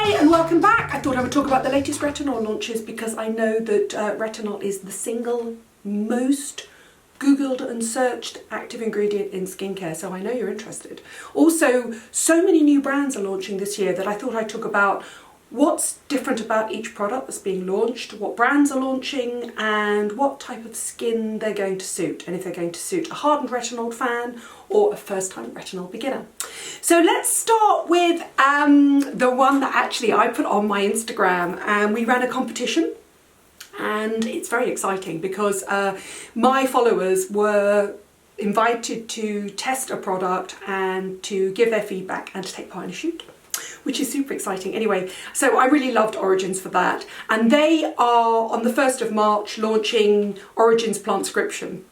Hi and welcome back. I thought I would talk about the latest retinol launches because I know that retinol is the single most Googled and searched active ingredient in skincare, so I know you're interested. Also, so many new brands are launching this year that I thought I'd talk about what's different about each product that's being launched, what brands are launching, and what type of skin they're going to suit, and if they're going to suit a hardened retinol fan or a first-time retinol beginner. So let's start with the one that actually I put on my Instagram, and we ran a competition, and it's very exciting because my followers were invited to test a product and to give their feedback and to take part in a shoot, which is super exciting. Anyway, so I really loved Origins for that. And they are, on the 1st of March, launching Origins Plantscription.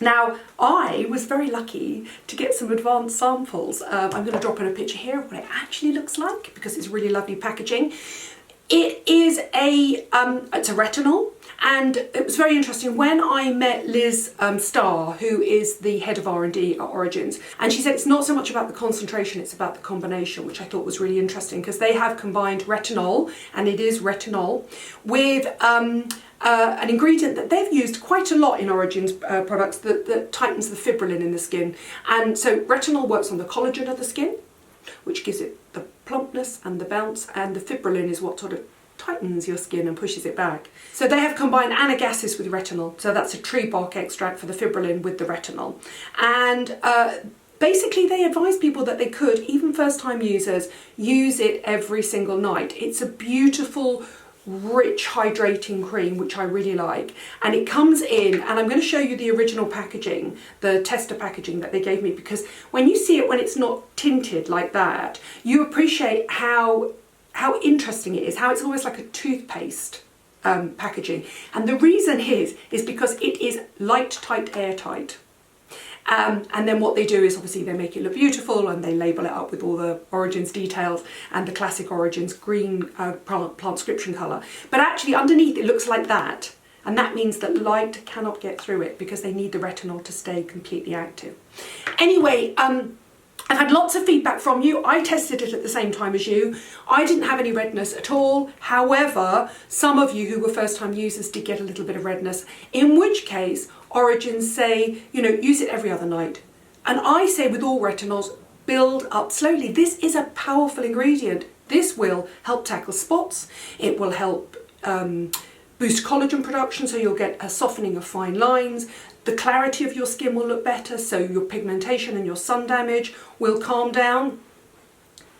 Now, I was very lucky to get some advanced samples. I'm going to drop in a picture here of what it actually looks like because it's really lovely packaging. It is it's a retinol, and it was very interesting when I met Liz Starr, who is the head of R&D at Origins, and she said it's not so much about the concentration, it's about the combination, which I thought was really interesting because they have combined retinol, and it is retinol, with an ingredient that they've used quite a lot in Origins products that tightens the fibrillin in the skin. And so retinol works on the collagen of the skin, which gives it the plumpness and the bounce, and the fibrillin is what sort of tightens your skin and pushes it back. So they have combined anagasis with retinol, so that's a tree bark extract for the fibrillin with the retinol. And basically they advise people that they could, even first-time users, use it every single night. It's a beautiful, rich hydrating cream, which I really like, and it comes in, and I'm going to show you the original packaging, the tester packaging that they gave me, because when you see it when it's not tinted like that, you appreciate how interesting it is, how it's almost like a toothpaste packaging. And the reason is because it is light, tight, airtight. And then what they do is obviously they make it look beautiful and they label it up with all the Origins details and the classic Origins green Plantscription colour. But actually underneath it looks like that, and that means that light cannot get through it because they need the retinol to stay completely active. Anyway, I've had lots of feedback from you. I tested it at the same time as you. I didn't have any redness at all. However, some of you who were first-time users did get a little bit of redness, in which case Origins say, you know, use it every other night. And I say with all retinols, build up slowly. This is a powerful ingredient. This will help tackle spots. It will help boost collagen production, so you'll get a softening of fine lines. The clarity of your skin will look better, so your pigmentation and your sun damage will calm down.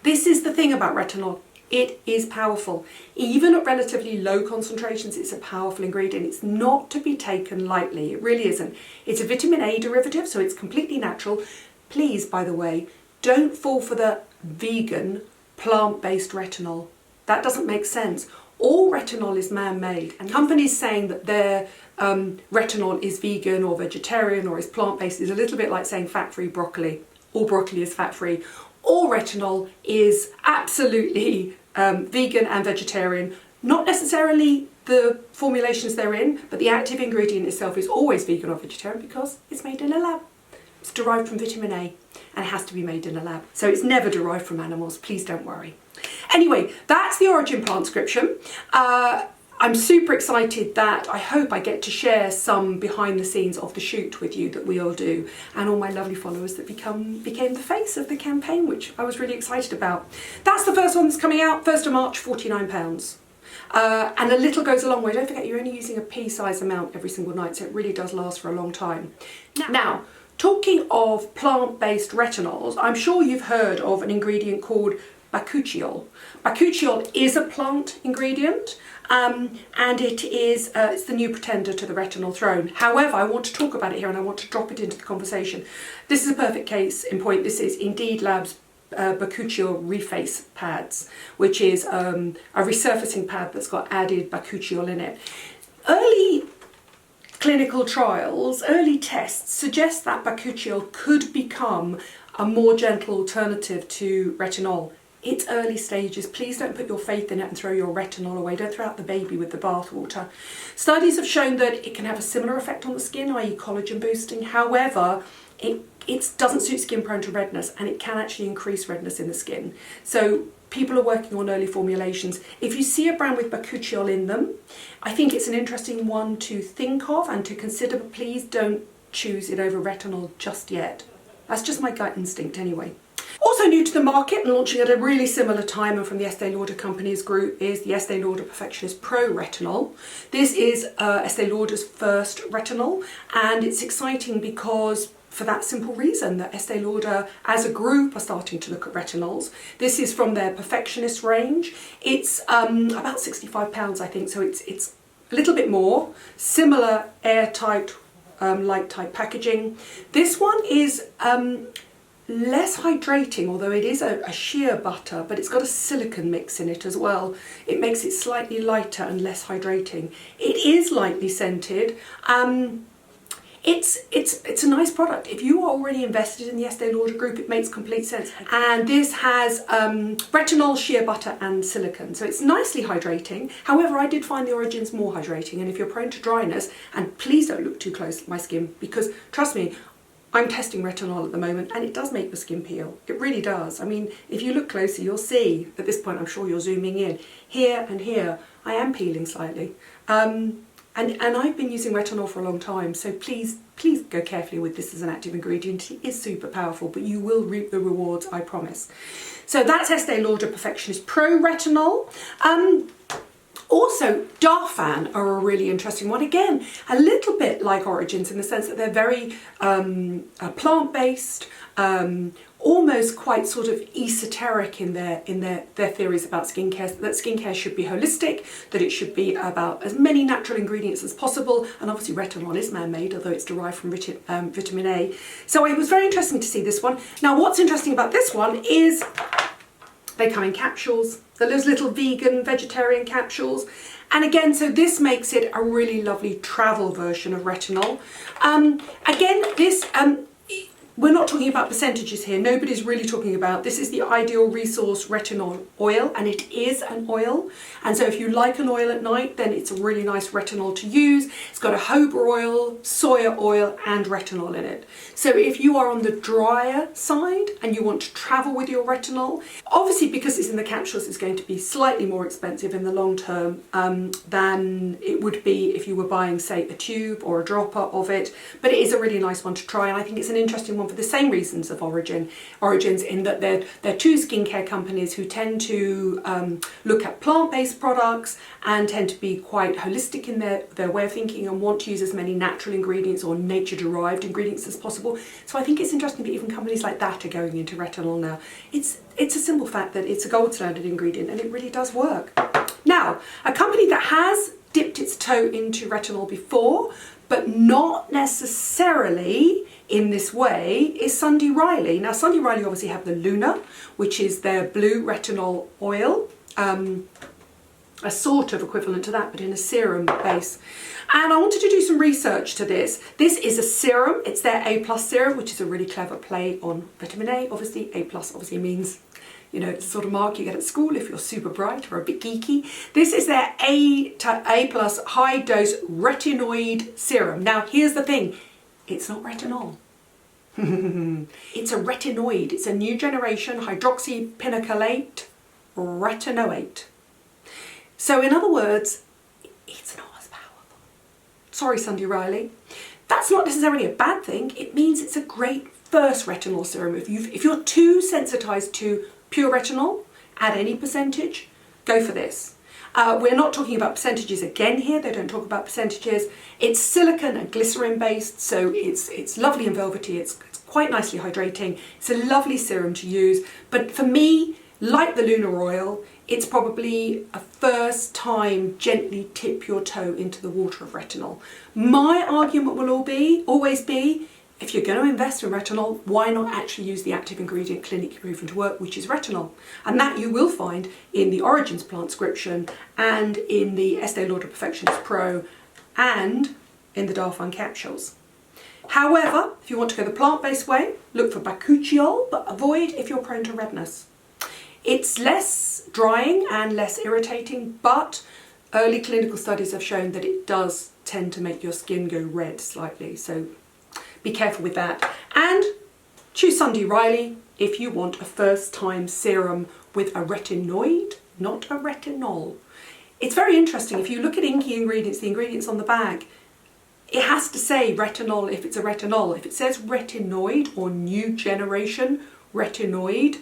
This is the thing about retinol. It is powerful. Even at relatively low concentrations, it's a powerful ingredient. It's not to be taken lightly. It really isn't. It's a vitamin A derivative, so it's completely natural. Please, by the way, don't fall for the vegan, plant-based retinol. That doesn't make sense. All retinol is man-made, and companies saying that their retinol is vegan or vegetarian or is plant-based is a little bit like saying fat-free broccoli. All broccoli is fat-free. All retinol is absolutely vegan and vegetarian. Not necessarily the formulations they're in, but the active ingredient itself is always vegan or vegetarian because it's made in a lab. It's derived from vitamin A and it has to be made in a lab. So it's never derived from animals, please don't worry. Anyway, that's the Origin Plantscription. I'm super excited that I hope I get to share some behind the scenes of the shoot with you that we all do, and all my lovely followers that became the face of the campaign, which I was really excited about. That's the first one that's coming out, 1st of March, £49. And a little goes a long way. Don't forget, you're only using a pea-size amount every single night, so it really does last for a long time. Now, talking of plant-based retinols, I'm sure you've heard of an ingredient called Bakuchiol. Bakuchiol is a plant ingredient, and it's the new pretender to the retinol throne. However, I want to talk about it here and I want to drop it into the conversation. This is a perfect case in point. This is Indeed Labs Bakuchiol Reface pads, which is a resurfacing pad that's got added Bakuchiol in it. Early clinical trials, early tests suggest that Bakuchiol could become a more gentle alternative to retinol. It's early stages. Please don't put your faith in it and throw your retinol away. Don't throw out the baby with the bathwater. Studies have shown that it can have a similar effect on the skin, i.e. collagen boosting. However, it doesn't suit skin prone to redness, and it can actually increase redness in the skin. So people are working on early formulations. If you see a brand with Bakuchiol in them, I think it's an interesting one to think of and to consider, but please don't choose it over retinol just yet. That's just my gut instinct anyway. Also new to the market and launching at a really similar time and from the Estee Lauder companies group is the Estee Lauder Perfectionist Pro Retinol. This is Estee Lauder's first retinol, and it's exciting because for that simple reason that Estee Lauder as a group are starting to look at retinols. This is from their Perfectionist range. It's about £65 I think, so it's a little bit more, similar airtight, light type packaging. This one is less hydrating, although it is a sheer butter, but it's got a silicone mix in it as well. It makes it slightly lighter and less hydrating. It is lightly scented. It's a nice product. If you are already invested in the Estee Lauder group, it makes complete sense. And this has retinol, shea butter and silicone, so it's nicely hydrating. However, I did find the Origins more hydrating, and if you're prone to dryness, and please don't look too close at my skin, because trust me, I'm testing retinol at the moment and it does make the skin peel. It really does. I mean, if you look closer, you'll see, at this point I'm sure you're zooming in, here and here, I am peeling slightly. And I've been using retinol for a long time, so please go carefully with this as an active ingredient. It is super powerful, but you will reap the rewards, I promise. So that's Estee Lauder Perfectionist Pro Retinol. Also, Darphin are a really interesting one. Again, a little bit like Origins in the sense that they're very plant-based, almost quite sort of esoteric in their theories about skincare, that skincare should be holistic, that it should be about as many natural ingredients as possible, and obviously retinol is man-made, although it's derived from vitamin A. So it was very interesting to see this one. Now what's interesting about this one is they come in capsules. Those little vegan, vegetarian capsules. And again, so this makes it a really lovely travel version of retinol. Again, this, we're not talking about percentages here. Nobody's really talking about, this is the Ideal Resource Retinol Oil, and it is an oil. And so if you like an oil at night, then it's a really nice retinol to use. It's got a jojoba oil, soya oil, and retinol in it. So if you are on the drier side and you want to travel with your retinol, obviously because it's in the capsules, it's going to be slightly more expensive in the long term than it would be if you were buying, say, a tube or a dropper of it. But it is a really nice one to try, and I think it's an interesting one for the same reasons of Origins, in that they're two skincare companies who tend to look at plant-based products and tend to be quite holistic in their way of thinking and want to use as many natural ingredients or nature-derived ingredients as possible. So I think it's interesting that even companies like that are going into retinol now. It's a simple fact that it's a gold standard ingredient and it really does work. Now, a company that has dipped its toe into retinol before, but not necessarily in this way, is Sunday Riley. Now Sunday Riley obviously have the Luna, which is their blue retinol oil, a sort of equivalent to that, but in a serum base. And I wanted to do some research to this. This is a serum, it's their A+ serum, which is a really clever play on vitamin A. Obviously, A+ obviously means, you know, it's the sort of mark you get at school if you're super bright or a bit geeky. This is their A+ high dose retinoid serum. Now here's the thing, it's not retinol. It's a retinoid. It's a new generation hydroxypinoculate retinoate. So in other words, it's not as powerful. Sorry, Sunday Riley. That's not necessarily a bad thing. It means it's a great first retinol serum. If you're too sensitized to pure retinol at any percentage, go for this. We're not talking about percentages again here, they don't talk about percentages. It's silicone and glycerin based, so it's lovely and velvety, it's quite nicely hydrating. It's a lovely serum to use, but for me, like the Lunar Oil, it's probably a first time gently tip your toe into the water of retinol. My argument will always be, if you're going to invest in retinol, why not actually use the active ingredient clinically proven to work, which is retinol? And that you will find in the Origins Plantscription and in the Estee Lauder Perfectionist Pro and in the Darphin capsules. However, if you want to go the plant-based way, look for Bakuchiol, but avoid if you're prone to redness. It's less drying and less irritating, but early clinical studies have shown that it does tend to make your skin go red slightly. So be careful with that. And choose Sunday Riley if you want a first time serum with a retinoid, not a retinol. It's very interesting. If you look at inky ingredients, the ingredients on the bag, it has to say retinol if it's a retinol. If it says retinoid or new generation retinoid,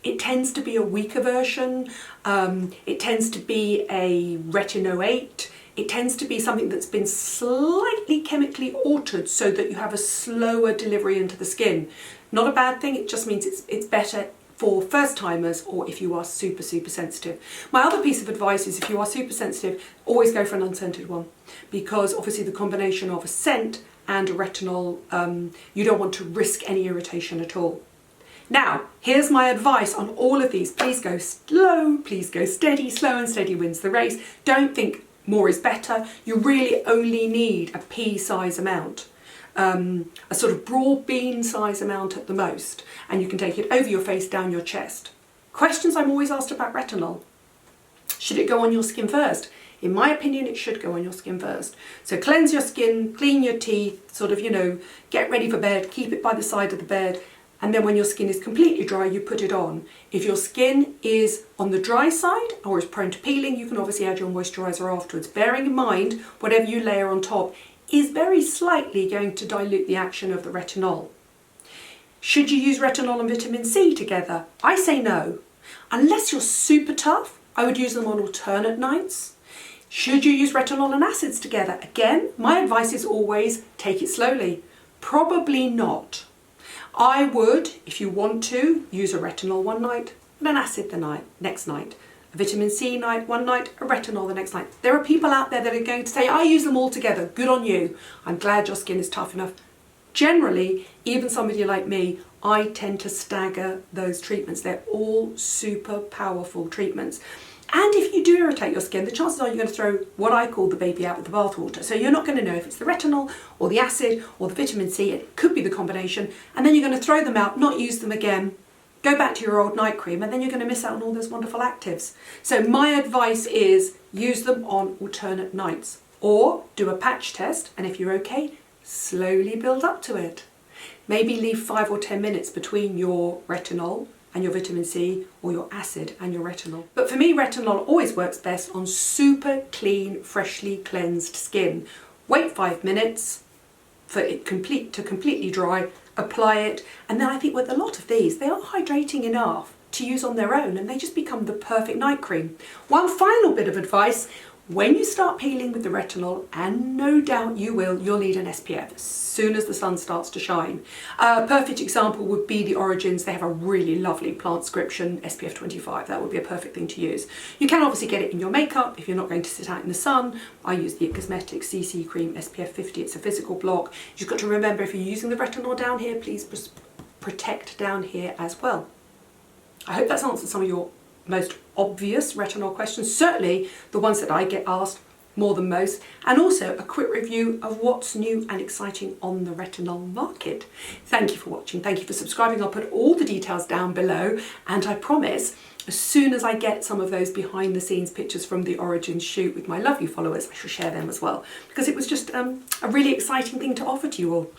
it tends to be a weaker version. It tends to be a retinoate. It tends to be something that's been slightly chemically altered so that you have a slower delivery into the skin. Not a bad thing, it just means it's better for first timers or if you are super, super sensitive. My other piece of advice is if you are super sensitive, always go for an unscented one, because obviously the combination of a scent and a retinol, you don't want to risk any irritation at all. Now, here's my advice on all of these. Please go slow, please go steady. Slow and steady wins the race. Don't think more is better. You really only need a pea size amount. A sort of broad bean size amount at the most, and you can take it over your face, down your chest. Questions I'm always asked about retinol. Should it go on your skin first? In my opinion, it should go on your skin first. So cleanse your skin, clean your teeth, sort of, get ready for bed, keep it by the side of the bed, and then when your skin is completely dry, you put it on. If your skin is on the dry side or is prone to peeling, you can obviously add your moisturiser afterwards, bearing in mind whatever you layer on top is very slightly going to dilute the action of the retinol. Should you use retinol and vitamin C together? I say no. Unless you're super tough, I would use them on alternate nights. Should you use retinol and acids together? Again, my advice is always take it slowly. Probably not. I would, if you want to, use a retinol one night and an acid the next night. A vitamin C night one night, a retinol the next night. There are people out there that are going to say, I use them all together. Good on you. I'm glad your skin is tough enough. Generally, even somebody like me, I tend to stagger those treatments. They're all super powerful treatments. And if you do irritate your skin, the chances are you're going to throw what I call the baby out with the bathwater. So you're not going to know if it's the retinol or the acid or the vitamin C. It could be the combination. And then you're going to throw them out, not use them again, go back to your old night cream, and then you're going to miss out on all those wonderful actives. So my advice is use them on alternate nights, or do a patch test, and if you're okay, slowly build up to it. Maybe leave 5 or 10 minutes between your retinol and your vitamin C, or your acid and your retinol. But for me, retinol always works best on super clean, freshly cleansed skin. Wait 5 minutes for it to completely dry, apply it, and then I think with a lot of these, they are hydrating enough to use on their own, and they just become the perfect night cream. One final bit of advice: when you start peeling with the retinol, and no doubt you will, you'll need an SPF as soon as the sun starts to shine. A perfect example would be the Origins. They have a really lovely Plantscription SPF 25. That would be a perfect thing to use. You can obviously get it in your makeup if you're not going to sit out in the sun. I use the It Cosmetics CC Cream SPF 50. It's a physical block. You've just got to remember, if you're using the retinol down here, please protect down here as well. I hope that's answered some of your most obvious retinol questions, certainly the ones that I get asked more than most, and also a quick review of what's new and exciting on the retinol market. Thank you for watching, thank you for subscribing. I'll put all the details down below, and I promise as soon as I get some of those behind the scenes pictures from the Origins shoot with my lovely followers, I shall share them as well, because it was just a really exciting thing to offer to you all.